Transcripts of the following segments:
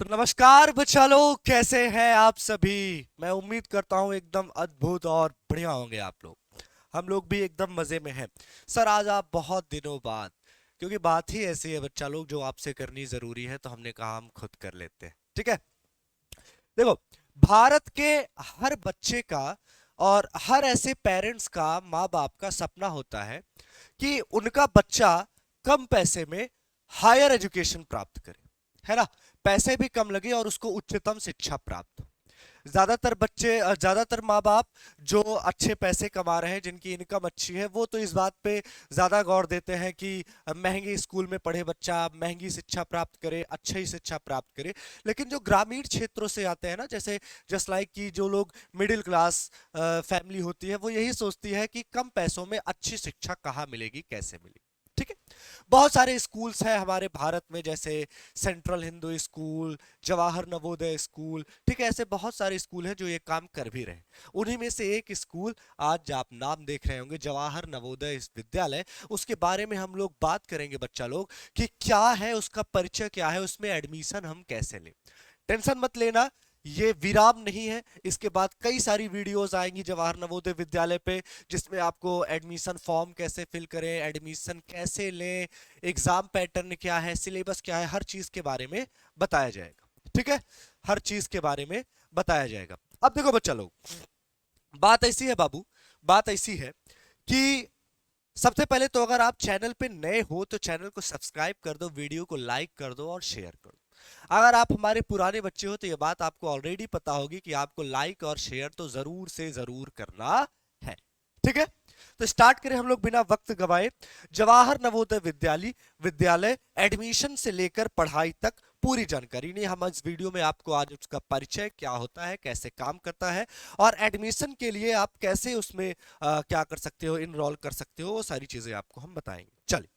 तो नमस्कार बच्चा लोग, कैसे हैं आप सभी। मैं उम्मीद करता हूँ एकदम अद्भुत और बढ़िया होंगे आप लोग। हम लोग भी एकदम मजे में हैं। सर आज आप बहुत दिनों बाद, क्योंकि बात ही ऐसी है बच्चा लोग, जो आपसे करनी जरूरी है तो हमने कहा हम खुद कर लेते हैं। ठीक है। देखो, भारत के हर बच्चे का और हर ऐसे पेरेंट्स का, माँ बाप का सपना होता है कि उनका बच्चा कम पैसे में हायर एजुकेशन प्राप्त करे, है ना। पैसे भी कम लगे और उसको उच्चतम शिक्षा प्राप्त हो। ज्यादातर बच्चे, ज्यादातर माँ बाप जो अच्छे पैसे कमा रहे हैं, जिनकी इनकम अच्छी है, वो तो इस बात पे ज्यादा गौर देते हैं कि महंगे स्कूल में पढ़े बच्चा महंगी शिक्षा प्राप्त करे, अच्छी शिक्षा प्राप्त करे। लेकिन जो ग्रामीण क्षेत्रों से आते हैं ना, जैसे जस्ट लाइक कि जो लोग मिडिल क्लास फैमिली होती है, वो यही सोचती है कि कम पैसों में अच्छी शिक्षा कहाँ मिलेगी, कैसे मिलेगी। ठीक है। बहुत सारे स्कूल्स हैं हमारे भारत में, जैसे central Hindu school, Jawahar Navodaya school. ठीक है, ऐसे बहुत सारे स्कूल हैं जो ये काम कर भी रहे हैं। उन्हीं में से एक स्कूल आज आप नाम देख रहे होंगे, जवाहर नवोदय विद्यालय। उसके बारे में हम लोग बात करेंगे बच्चा लोग, कि क्या है उसका परिचय, क्या है उसमें एडमिशन हम कैसे लें। टेंशन मत लेना, ये विराम नहीं है। इसके बाद कई सारी वीडियोस आएंगी जवाहर नवोदय विद्यालय पे, जिसमें आपको एडमिशन फॉर्म कैसे फिल करें, एडमिशन कैसे लें, एग्जाम पैटर्न क्या है, सिलेबस क्या है, हर चीज के बारे में बताया जाएगा। ठीक है, हर चीज के बारे में बताया जाएगा। अब देखो बच्चा लोग, बात ऐसी है बाबू, बात ऐसी है कि सबसे पहले तो अगर आप चैनल पे नए हो तो चैनल को सब्सक्राइब कर दो, वीडियो को लाइक कर दो और शेयर कर दो। अगर आप हमारे पुराने बच्चे हो तो ये बात आपको ऑलरेडी पता होगी कि आपको लाइक और शेयर तो जरूर से जरूर करना है। ठीक है। तो स्टार्ट करें हम लोग बिना वक्त गवाए। जवाहर नवोदय विद्यालय विद्यालय एडमिशन से लेकर पढ़ाई तक पूरी जानकारी नहीं, हम इस वीडियो में आपको आज उसका परिचय क्या होता है, कैसे काम करता है, और एडमिशन के लिए आप कैसे उसमें क्या कर सकते हो, इनरोल कर सकते हो, वो सारी चीजें आपको हम बताएंगे। चलिए,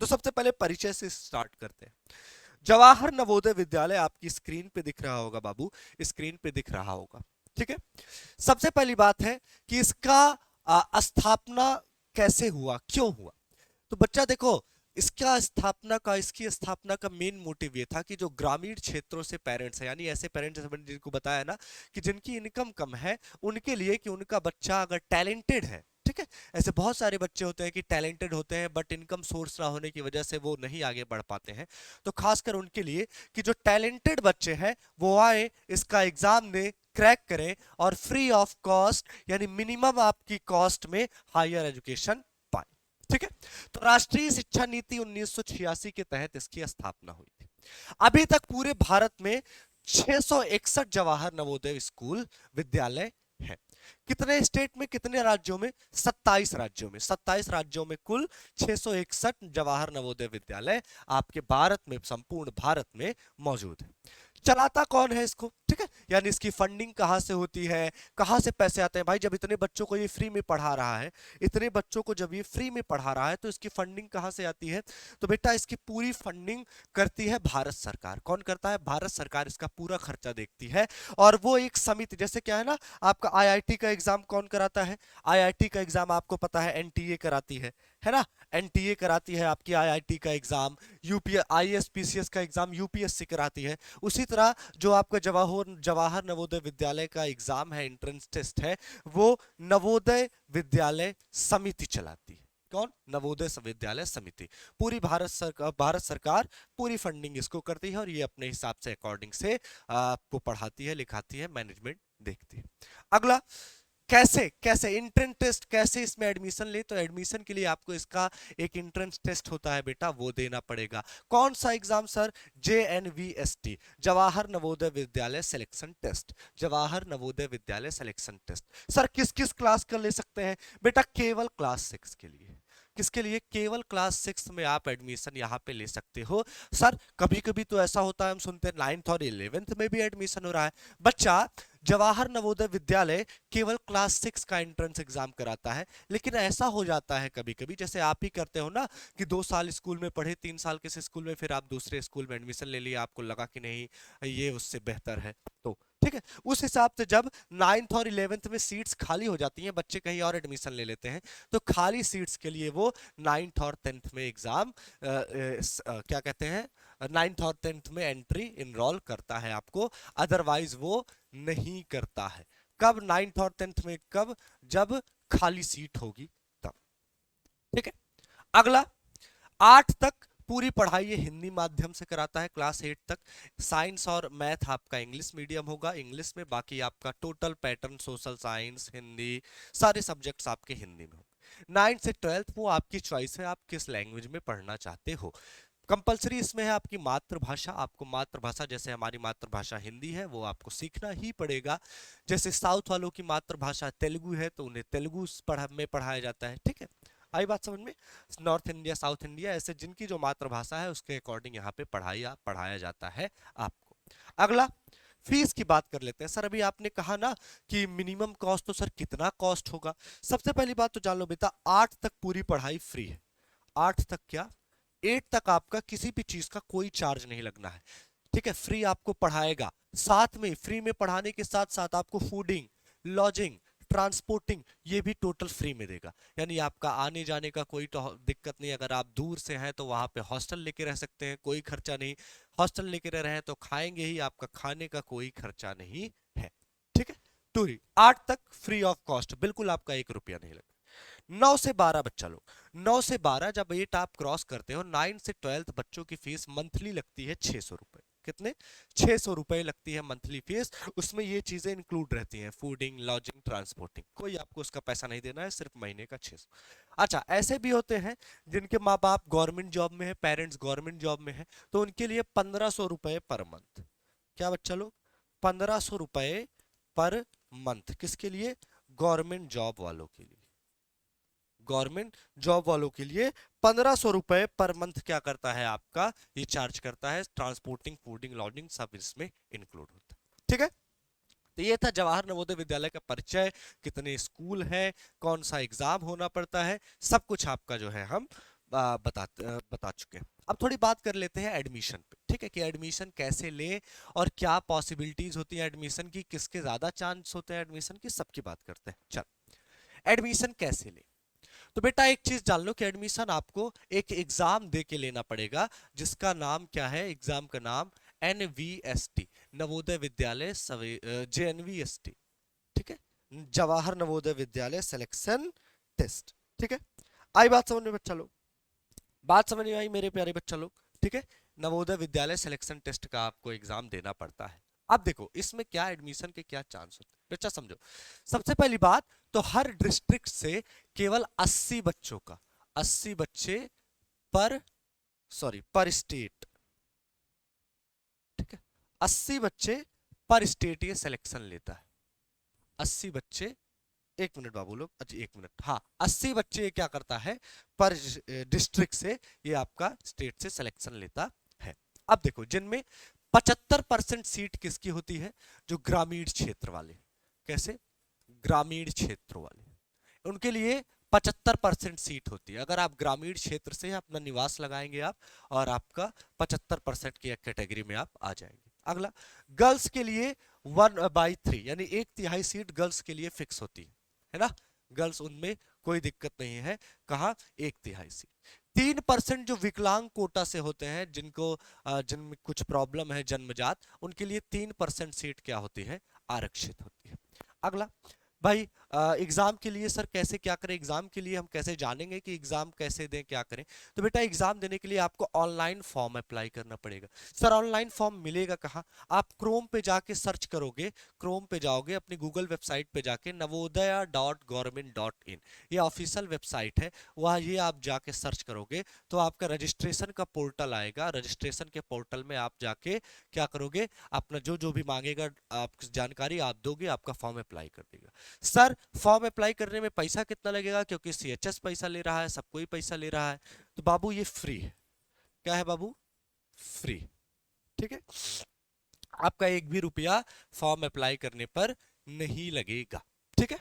तो सबसे पहले परिचय से स्टार्ट करते हैं। जवाहर नवोदय विद्यालय आपकी स्क्रीन पे दिख रहा होगा बाबू, स्क्रीन पे दिख रहा होगा। ठीक है। सबसे पहली बात है कि इसका स्थापना कैसे हुआ, क्यों हुआ। तो बच्चा देखो, इसकी स्थापना का मेन मोटिव ये था कि जो ग्रामीण क्षेत्रों से पेरेंट्स हैं, यानी ऐसे पेरेंट्स जैसे मैंने जिनको बताया ना कि जिनकी इनकम कम है, उनके लिए कि उनका बच्चा अगर टैलेंटेड है। ठीक है। ऐसे बहुत सारे बच्चे होते हैं कि टैलेंटेड होते हैं बट इनकम सोर्स ना होने की वजह से वो नहीं आगे बढ़ पाते हैं। तो खासकर उनके लिए कि जो टैलेंटेड बच्चे हैं वो आए, इसका एग्जाम दें, क्रैक करें और फ्री ऑफ कॉस्ट, यानी मिनिमम आपकी कॉस्ट में हायर एजुकेशन पाए। ठीक है। तो राष्ट्रीय शिक्षा नीति 1986 के तहत इसकी स्थापना हुई थी। अभी तक पूरे भारत में 661 जवाहर नवोदय स्कूल विद्यालय है। कितने स्टेट में, कितने राज्यों में? 27 राज्यों में। 27 राज्यों में कुल 661 जवाहर नवोदय विद्यालय आपके भारत में, संपूर्ण भारत में मौजूद है। चलाता कौन है इसको? ठीक है, यानी इसकी फंडिंग कहां से होती है, कहां से पैसे आते हैं। भाई जब इतने बच्चों को ये फ्री में पढ़ा रहा है, इतने बच्चों को जब ये फ्री में पढ़ा रहा है, तो इसकी फंडिंग कहां से आती है? तो बेटा इसकी पूरी फंडिंग करती है भारत सरकार। कौन करता है? भारत सरकार इसका पूरा खर्चा देखती है। और वो एक समिति, जैसे क्या है ना, आपका आईआईटी का एग्जाम कौन कराता है? आईआईटी का एग्जाम आपको पता है एनटीए कराती है ना। एनटीए कराती है आपकी आईआईटी का एग्जाम। यूपी आईएएस पीसीएस का एग्जाम यूपीएससी कराती है। उसी तरह जो आपका जवाहर जवाहर नवोदय विद्यालय का एग्जाम है, एंट्रेंस टेस्ट है, वो नवोदय विद्यालय समिति चलाती है। कौन? नवोदय विद्यालय समिति। पूरी भारत सरकार पूरी फंडिंग इसको करती है और ये अपने हिसाब से अकॉर्डिंग से आपको पढ़ाती है, लिखाती है, मैनेजमेंट देखती है। अगला, कैसे कैसे एंट्रेंस टेस्ट, कैसे इसमें एडमिशन ले? तो एडमिशन के लिए आपको इसका एक एंट्रेंस टेस्ट होता है बेटा, वो देना पड़ेगा। कौन सा exam sir? JNVST, Jawahar Navodaya Vidyalaya selection test. Jawahar Navodaya Vidyalaya selection test sir किस किस क्लास का ले सकते हैं? बेटा केवल क्लास 6 के लिए। किसके लिए? केवल क्लास 6 में आप एडमिशन यहाँ पे ले सकते हो। सर कभी कभी तो ऐसा होता है, हम सुनते हैं 9th और 11th में भी एडमिशन हो रहा है। बच्चा, जवाहर नवोदय विद्यालय केवल क्लास 6 का एंट्रेंस एग्जाम कराता है। लेकिन ऐसा हो जाता है कभी कभी, जैसे आप ही करते हो ना, कि 2 साल स्कूल में पढ़े, 3 साल किसी स्कूल में, फिर आप दूसरे स्कूल में एडमिशन ले लिया, आपको लगा कि नहीं ये उससे बेहतर है, तो ठीक है। उस हिसाब से जब 9th और 11th में सीट्स खाली हो जाती हैं, बच्चे कहीं और एडमिशन ले लेते हैं, तो खाली सीट्स के लिए वो 9th और 10th में एग्जाम क्या कहते हैं, 9th और 10th में एंट्री इनरोल करता है आपको, अदरवाइज वो नहीं करता है। कब 9th और 10th में, कब, जब खाली सीट होगी तब। ठीक है। अगला, 8 तक पूरी पढ़ाई ये हिंदी माध्यम से कराता है, क्लास 8 तक। साइंस और मैथ आपका इंग्लिश मीडियम होगा, इंग्लिश में, बाकी आपका total pattern social science, Hindi, सारे सब्जेक्ट्स आपके हिंदी में होंगे। 9 से 12 वो आपकी चॉइस है, आप किस लैंग्वेज में पढ़ना चाहते हो। कंपलसरी इसमें है आपकी मातृभाषा, आपको मातृभाषा, जैसे हमारी मातृभाषा हिंदी है, वो आपको सीखना ही पड़ेगा। जैसे साउथ वालों की मातृभाषा तेलुगु है, तो उन्हें तेलुगु में पढ़ाया जाता है। ठीक है, आई बात समझ में। नॉर्थ इंडिया, साउथ इंडिया, ऐसे जिनकी जो मातृभाषा है उसके अकॉर्डिंग यहाँ पे पढ़ाया जाता है आपको। अगला, फीस की बात कर लेते हैं। सर अभी आपने कहा ना कि मिनिमम कॉस्ट, तो सर कितना कॉस्ट होगा? सबसे पहली बात तो जान लो बेटा, 8 तक पूरी पढ़ाई फ्री है। 8 तक क्या, 8 तक आपका किसी भी चीज का कोई चार्ज नहीं लगना है। ठीक है, फ्री आपको पढ़ाएगा, साथ में फ्री में पढ़ाने के साथ साथ आपको फूडिंग, लॉजिंग, ट्रांसपोर्टिंग, ये भी टोटल फ्री में देगा। यानी आपका आने जाने का कोई तो दिक्कत नहीं। अगर आप दूर से हैं तो वहां पे हॉस्टल लेके रह सकते हैं, कोई खर्चा नहीं। हॉस्टल लेके रह रहे हैं तो खाएंगे ही, आपका खाने का कोई खर्चा नहीं है। ठीक है, टूरी 8 तक फ्री ऑफ कॉस्ट, बिल्कुल आपका 1 रुपया नहीं लगेगा। 9 से 12 बच्चा लोग, 9 से 12 जब 8 आप क्रॉस करते हो, 9 से 12 बच्चों की फीस मंथली लगती है 600 रुपए। कितने? 600 रुपए लगती है मंथली फीस। उसमें ये चीजें इंक्लूड रहती हैं, फूडिंग, लॉजिंग, ट्रांसपोर्टिंग, कोई आपको उसका पैसा नहीं देना है, सिर्फ महीने का 600। अच्छा, ऐसे भी होते हैं जिनके माँ बाप गवर्नमेंट जॉब में है, पेरेंट्स गवर्नमेंट जॉब में है, तो उनके लिए 1500 रुपए पर मंथ। क्या बच्चा लोग? 1500 रुपए पर मंथ, किसके लिए? गवर्नमेंट जॉब वालों के लिए। गवर्नमेंट जॉब वालों के लिए 1500 रुपए पर मंथ क्या करता है आपका, ये चार्ज करता है। ट्रांसपोर्टिंग, फूडिंग, लॉजिंग सब इसमें इंक्लूड होता है। ठीक है, तो ये था जवाहर नवोदय विद्यालय का परिचय, कितने स्कूल है, कौन सा एग्जाम होना पड़ता है, सब कुछ आपका जो है हम बता चुके हैं। अब थोड़ी बात कर लेते हैं एडमिशन पे। ठीक है, कि एडमिशन कैसे ले और क्या पॉसिबिलिटीज होती है एडमिशन की, किसके ज्यादा चांस होते हैं एडमिशन की, सबकी बात करते हैं। चल, एडमिशन कैसे ले? तो बेटा एक चीज जान लो कि एडमिशन आपको एक एग्जाम दे के लेना पड़ेगा, जिसका नाम क्या है? एग्जाम का नाम NVST, नवोदय विद्यालय JNVST। ठीक है, जवाहर नवोदय विद्यालय सिलेक्शन टेस्ट। ठीक है, आई बात समझ में बच्चा लोग? बात समझ में आई मेरे प्यारे बच्चा लोग? ठीक है, नवोदय विद्यालय सिलेक्शन टेस्ट का आपको एग्जाम देना पड़ता है। अब देखो इसमें क्या एडमिशन के क्या चांस होते हैं बच्चा, समझो। सबसे पहली बात तो हर डिस्ट्रिक्ट से केवल 80 बच्चों का, 80 बच्चे पर, सॉरी, पर स्टेट। ठीक है, 80 बच्चे पर स्टेट ये सिलेक्शन लेता है। 80 बच्चे, 1 मिनट बाबू लोग, अच्छा 1 मिनट, हाँ, 80 बच्चे ये क्या करता है, पर डिस्ट्रिक्ट से ये आपका स्टेट से सिलेक्शन लेता है। अब देखो जिनमें 75% सीट किसकी होती है? जो ग्रामीण क्षेत्र वाले। कैसे? ग्रामीण क्षेत्र वाले, उनके लिए 75% सीट होती है। अगर आप ग्रामीण क्षेत्र से अपना निवास लगाएंगे आप, और आपका 75% की कैटेगरी में आप आ जाएंगे। अगला, गर्ल्स के लिए 1/3 यानी 1/3 सीट गर्ल्स के लिए फिक्स होती है ना? गर्ल्स, उनमें कोई दिक्कत नहीं है। कहा? 1/3 सीट। 3% जो विकलांग कोटा से होते हैं, जिनमें कुछ प्रॉब्लम है जन्मजात, उनके लिए 3% सीट क्या होती है? आरक्षित होती है। अगला भाई, एग्जाम के लिए सर कैसे क्या करें, एग्जाम के लिए हम कैसे जानेंगे कि एग्जाम कैसे दें, क्या करें? तो बेटा एग्जाम देने के लिए आपको ऑनलाइन फॉर्म अप्लाई करना पड़ेगा। सर ऑनलाइन फॉर्म मिलेगा कहाँ? आप क्रोम पे जाके सर्च करोगे, क्रोम पे जाओगे, अपनी गूगल वेबसाइट पे जाके navodaya.government.in, ये ऑफिशियल वेबसाइट है, वहाँ ये आप जाके सर्च करोगे तो आपका रजिस्ट्रेशन का पोर्टल आएगा। रजिस्ट्रेशन के पोर्टल में आप जाके क्या करोगे, अपना जो जो भी मांगेगा आप जानकारी आप दोगे, आपका फॉर्म अप्लाई कर देगा। सर फॉर्म अप्लाई करने में पैसा कितना लगेगा? क्योंकि CHS पैसा ले रहा है, सब कोई पैसा ले रहा है, तो बाबू ये फ्री है। क्या है बाबू? फ्री। ठीक है, आपका 1 भी रुपया फॉर्म अप्लाई करने पर नहीं लगेगा। ठीक है,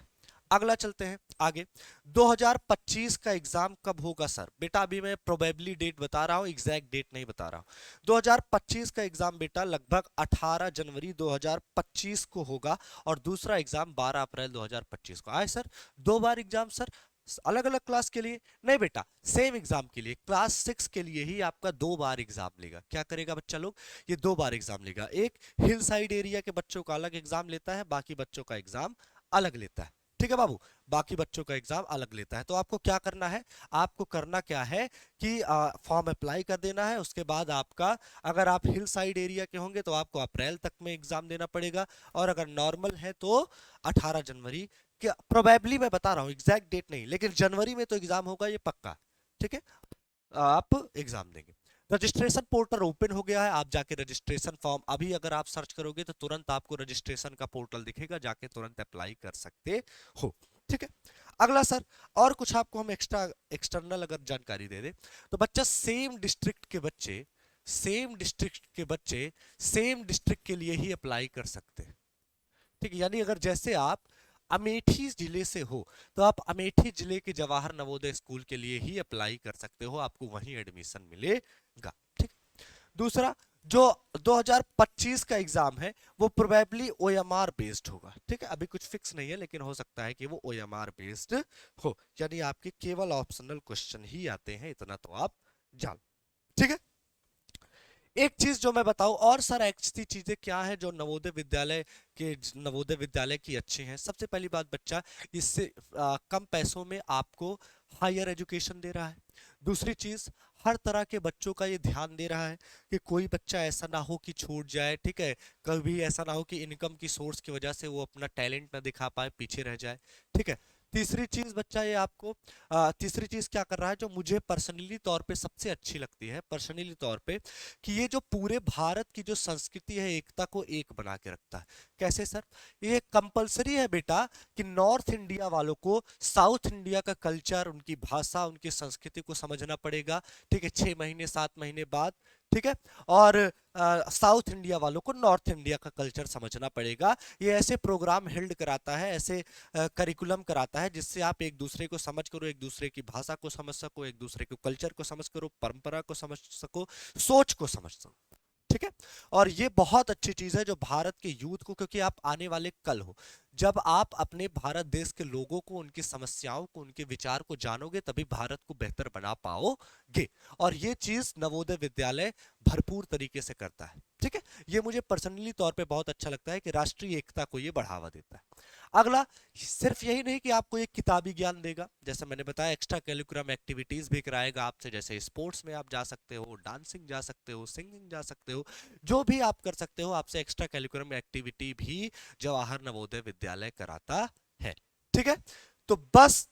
अगला चलते हैं आगे। 2025 का एग्जाम कब होगा सर? बेटा अभी मैं प्रोबेबली डेट बता रहा हूं, एग्जैक्ट डेट नहीं बता रहा हूं। 2025 का एग्जाम बेटा लगभग 18 जनवरी 2025 को होगा, और दूसरा एग्जाम 12 अप्रैल 2025 को। आए सर, दो बार एग्जाम सर अलग अलग क्लास के लिए? नहीं बेटा, सेम एग्जाम के लिए, क्लास 6 के लिए ही आपका दो बार एग्जाम लेगा। क्या करेगा बच्चा लोग? ये दो बार एग्जाम लेगा। एक हिल साइड एरिया के बच्चों का अलग एग्जाम लेता है, बाकी बच्चों का एग्जाम अलग लेता है। ठीक है बाबू, बाकी बच्चों का एग्जाम अलग लेता है। तो आपको क्या करना है? आपको करना क्या है कि फॉर्म अप्लाई कर देना है। उसके बाद आपका, अगर आप हिल साइड एरिया के होंगे तो आपको अप्रैल तक में एग्जाम देना पड़ेगा, और अगर नॉर्मल है तो 18 जनवरी। क्या प्रोबेबली मैं बता रहा हूँ, एग्जैक्ट डेट नहीं, लेकिन जनवरी में तो एग्जाम होगा, ये पक्का। ठीक है, आप एग्जाम देंगे। रजिस्ट्रेशन पोर्टल ओपन हो गया है, आप जाके रजिस्ट्रेशन फॉर्म, अभी अगर आप सर्च करोगे तो तुरंत आपको रजिस्ट्रेशन का पोर्टल दिखेगा, जाके तुरंत अप्लाई कर सकते हो। ठीक है, अगला सर, और कुछ आपको हम एक्सटर्नल अगर जानकारी दे दे, तो बच्चा सेम डिस्ट्रिक्ट के बच्चे, सेम डिस्ट्रिक्ट के बच्चे सेम डिस्ट्रिक्ट के लिए ही अप्लाई कर सकते हैं। ठीक है, यानी अगर जैसे आप अमेठी जिले से हो तो आप अमेठी जिले के जवाहर नवोदय स्कूल के लिए ही अप्लाई कर सकते हो, आपको वहीं एडमिशन मिलेगा। ठीक। दूसरा, जो 2025 का एग्जाम है वो प्रोबेबली ओएमआर बेस्ड होगा। ठीक है, अभी कुछ फिक्स नहीं है, लेकिन हो सकता है कि वो ओएमआर बेस्ड हो, यानी आपके केवल ऑप्शनल क्वेश्चन ही आते हैं, इतना तो आप जान। ठीक है, एक चीज जो मैं बताऊं, और सर ऐसी चीजें क्या है जो नवोदय विद्यालय की अच्छी हैं? सबसे पहली बात बच्चा, इससे कम पैसों में आपको हायर एजुकेशन दे रहा है। दूसरी चीज, हर तरह के बच्चों का ये ध्यान दे रहा है कि कोई बच्चा ऐसा ना हो कि छूट जाए। ठीक है, कभी ऐसा ना हो कि इनकम की सोर्स की वजह से वो अपना टैलेंट ना दिखा पाए, पीछे रह जाए। ठीक है, तीसरी चीज बच्चा, ये आपको तीसरी चीज क्या कर रहा है जो मुझे पर्सनली तौर पे सबसे अच्छी लगती है, पर्सनली तौर पे, कि ये जो पूरे भारत की जो संस्कृति है, एकता को एक बना के रखता है। कैसे सर? ये कंपलसरी है बेटा कि नॉर्थ इंडिया वालों को साउथ इंडिया का कल्चर, उनकी भाषा, उनकी संस्कृति को समझना पड़ेगा। ठीक है, 6 महीने 7 महीने बाद। ठीक है, और साउथ इंडिया वालों को नॉर्थ इंडिया का कल्चर समझना पड़ेगा। ये ऐसे प्रोग्राम हेल्ड कराता है, ऐसे करिकुलम कराता है, जिससे आप एक दूसरे को समझ करो, एक दूसरे की भाषा को समझ सको, एक दूसरे के कल्चर को समझ करो, परंपरा को समझ सको, सोच को समझ सको। ठीक है, और ये बहुत अच्छी चीज है जो भारत के यूथ को, क्योंकि आप आने वाले कल हो, जब आप अपने भारत देश के लोगों को, उनकी समस्याओं को, उनके विचार को जानोगे, तभी भारत को बेहतर बना पाओगे। और ये चीज नवोदय विद्यालय भरपूर तरीके से करता है। ठीक है, ये मुझे पर्सनली तौर पे बहुत अच्छा लगता है कि राष्ट्रीय एकता को ये बढ़ावा देता है। अगला, सिर्फ यही नहीं कि आपको एक किताबी ज्ञान देगा, जैसे मैंने बताया एक्स्ट्रा कैरिकुलम एक्टिविटीज भी कराएगा आपसे, जैसे स्पोर्ट्स में आप जा सकते हो, डांसिंग जा सकते हो, सिंगिंग जा सकते हो, जो भी आप कर सकते हो, आपसे एक्स्ट्रा कैरिकुलम एक्टिविटी भी जवाहर नवोदय विद्यालय कराता है। ठीक है, तो बस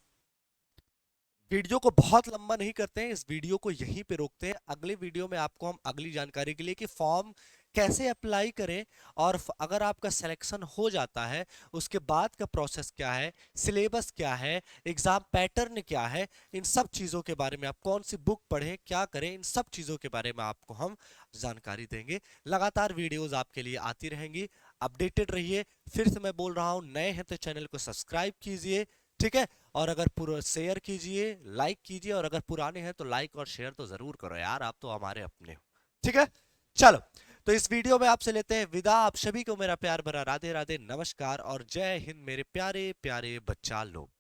वीडियो को बहुत लंबा नहीं करते हैं, इस वीडियो को यहीं पे रोकते हैं। अगले वीडियो में आपको हम अगली जानकारी के लिए कि फॉर्म कैसे अप्लाई करें, और अगर आपका सिलेक्शन हो जाता है उसके बाद का प्रोसेस क्या है, सिलेबस क्या है, एग्जाम पैटर्न क्या है, इन सब चीज़ों के बारे में, आप कौन सी बुक पढ़ें, क्या करें, इन सब चीज़ों के बारे में आपको हम जानकारी देंगे। लगातार वीडियोज़ आपके लिए आती रहेंगी, अपडेटेड रहिए। फिर से मैं बोल रहा हूँ, नए हैं तो चैनल को सब्सक्राइब कीजिए। ठीक है, और अगर पूरा शेयर कीजिए, लाइक कीजिए, और अगर पुराने हैं तो लाइक और शेयर तो जरूर करो यार, आप तो हमारे अपने हो। ठीक है, चलो, तो इस वीडियो में आपसे लेते हैं विदा। आप सभी को मेरा प्यार भरा राधे राधे, नमस्कार और जय हिंद मेरे प्यारे प्यारे बच्चा लोग।